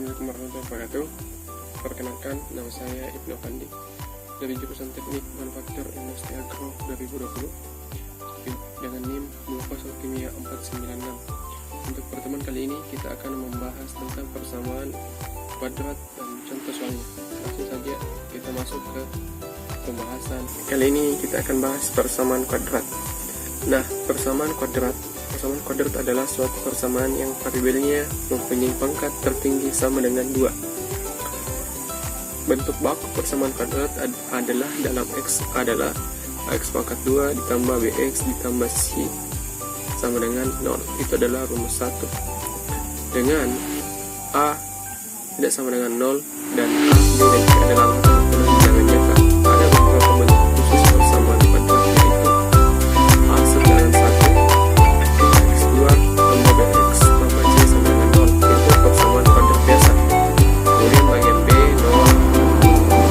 Assalamualaikum warahmatullahi wabarakatuh. Perkenalkan, nama saya Ibnu Afandi dari jurusan Teknik Manufaktur Industri Agro 2020 dengan NIM 20 Kimia 496. Untuk pertemuan kali ini kita akan membahas tentang persamaan kuadrat dan contoh soalnya. Langsung saja kita masuk ke pembahasan. Kali ini kita akan bahas persamaan kuadrat. Nah, persamaan kuadrat adalah suatu persamaan yang variabelnya mempunyai pangkat tertinggi sama dengan 2. Bentuk baku persamaan kuadrat adalah dalam X adalah AX pangkat 2 ditambah BX ditambah C sama dengan 0. Itu adalah rumus 1. Dengan A tidak sama dengan 0 dan A tidak adalah angka dengan nyata. Ada beberapa bentuk khusus persamaan kuadrat, yaitu A sama dengan 1, X2 tambah BX tambah C sama dengan 0. Itu persamaan kuadrat biasa. Kemudian bagian B 0,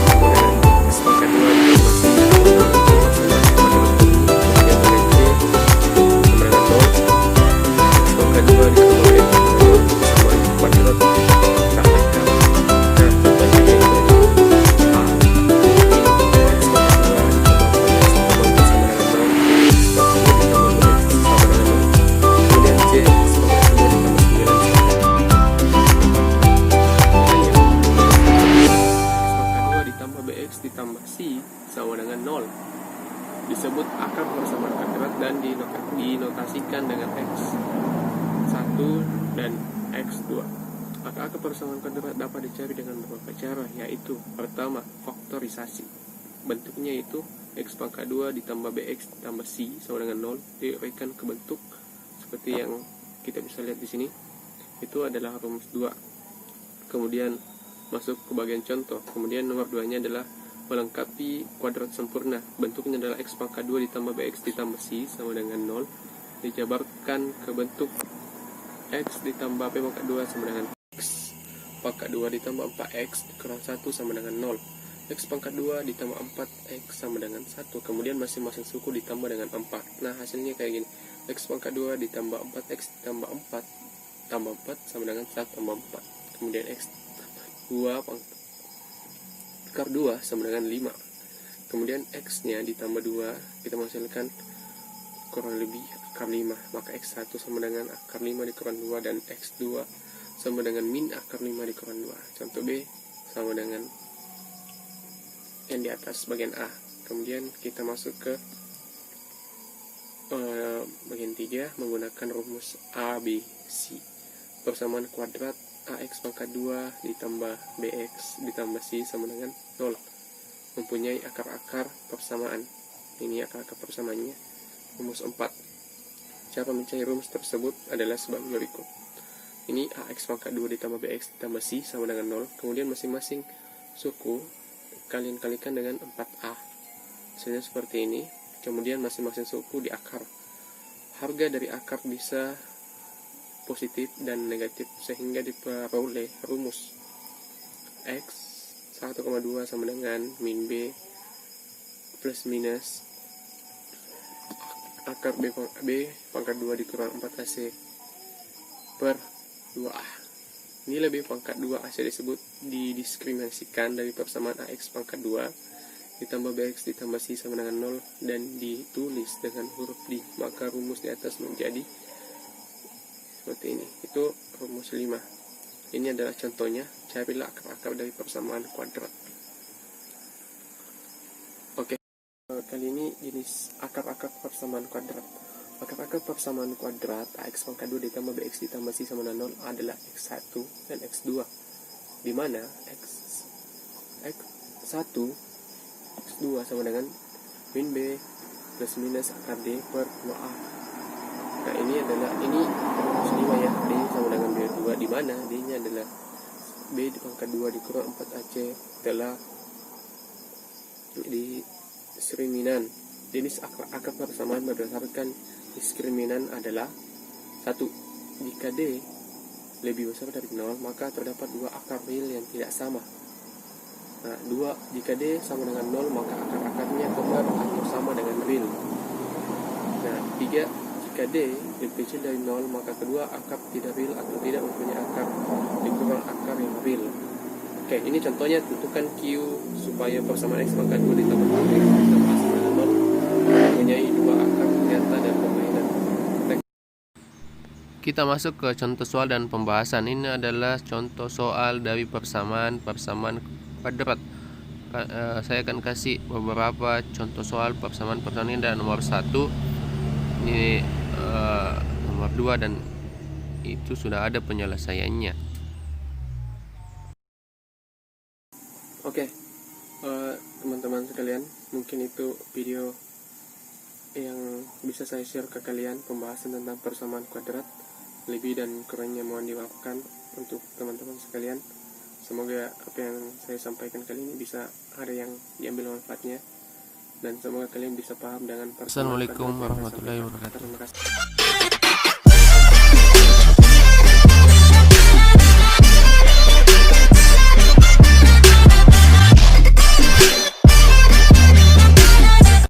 kemudian X pangkat 2 ditambah C sama dengan 0. Kemudian bagian C sama dengan 0, X pangkat 2 ditambah B persamaan kuadrat tak lengkap. Nah, contohnya yaitu A X pangkat 2 ditambah B sama dengan 0, X pangkat 2 ditambah B sama dengan 0. Kemudian C X pangkat 2 ditambah 9 sama ditambah BX ditambah C sama dengan 0 disebut akar persamaan kuadrat dan dinotasikan dengan X1 dan X2. Akar persamaan kuadrat dapat dicari dengan beberapa cara, yaitu pertama, faktorisasi. Bentuknya itu X pangkat 2 ditambah BX ditambah C sama dengan 0 diuraikan ke bentuk seperti yang kita bisa lihat di sini. Itu adalah rumus 2. Kemudian masuk ke bagian contoh. Kemudian nomor 2 nya adalah melengkapi kuadrat sempurna. Bentuknya adalah X pangkat 2 ditambah BX ditambah C sama dengan 0 dijabarkan ke bentuk X ditambah P pangkat 2 sama dengan X pangkat 2 ditambah 4X dikurang 1 sama dengan 0. X pangkat 2 ditambah 4X sama dengan 1. Kemudian masing-masing suku ditambah dengan 4. Nah, hasilnya kayak gini. X pangkat 2 ditambah 4X ditambah 4 tambah 4 sama dengan 1 tambah 4. Kemudian X 2 akar 2 sama dengan 5. Kemudian X nya ditambah 2, kita menghasilkan kurang lebih akar 5. Maka X1 sama dengan akar 5 dikurang 2 dan X2 sama dengan min akar 5 dikurang 2. Contoh B sama dengan yang di atas bagian A. Kemudian kita masuk ke bagian 3 menggunakan rumus A, B, C. Persamaan kuadrat AX pangkat 2 ditambah BX ditambah C sama dengan 0 mempunyai akar-akar persamaan. Ini akar-akar persamaannya. Rumus 4. Cara mencari rumus tersebut adalah sebagai berikut. Ini AX pangkat 2 ditambah BX ditambah C sama dengan 0. Kemudian masing-masing suku kalian kalikan dengan 4A. Hasilnya seperti ini. Kemudian masing-masing suku di akar. Harga dari akar bisa positif dan negatif sehingga diperoleh rumus X 1,2 sama dengan min B plus minus akar B pangkat 2 dikurang 4AC per 2A. Nilai B pangkat 2AC disebut didiskriminasikan dari persamaan AX pangkat 2 ditambah BX ditambah C sama dengan 0 dan ditulis dengan huruf D. Maka rumus di atas menjadi seperti ini. Itu rumus 5. Ini adalah contohnya. Carilah akar-akar dari persamaan kuadrat. Oke. Kali ini jenis akar-akar persamaan kuadrat. Akar-akar persamaan kuadrat AX pangkat 2 ditambah BX ditambah C sama dengan 0 adalah X1 dan X2. Di mana X1 X2 sama dengan min B plus minus akar D per 2A. Nah, ini rumus 5 ya. D sama dengan B2, di mana D nya adalah B di pangkat 2 dikurang 4AC adalah diskriminan. Jenis akar persamaan berdasarkan diskriminan adalah 1. Jika D lebih besar dari 0, maka terdapat 2 akar real yang tidak sama. Nah, 2. Jika D sama dengan 0, maka akar-akarnya kembar atau sama dengan real. Nah, 3. Jika Jika D lebih kecil dari 0, maka kedua akar tidak real atau tidak mempunyai akar dikurang akar yang real. Oke, ini contohnya tentukan Q supaya persamaan X pangkat 2 ditambah X ditambah hasil dengan 0 mempunyai dua akar nyata dan permainan. Kita masuk ke contoh soal dan pembahasan. Ini adalah contoh soal dari persamaan kuadrat. Saya akan kasih beberapa contoh soal persamaan ini, dan nomor 1 ini, nomor 2, dan itu sudah ada penyelesaiannya. Oke, teman-teman sekalian, mungkin itu video yang bisa saya share ke kalian, pembahasan tentang persamaan kuadrat. Lebih dan kurangnya mohon dimaafkan untuk teman-teman sekalian. Semoga apa yang saya sampaikan kali ini bisa ada yang diambil manfaatnya, dan semoga kalian bisa paham dengan persamaan. Assalamualaikum warahmatullahi wabarakatuh. Terima kasih.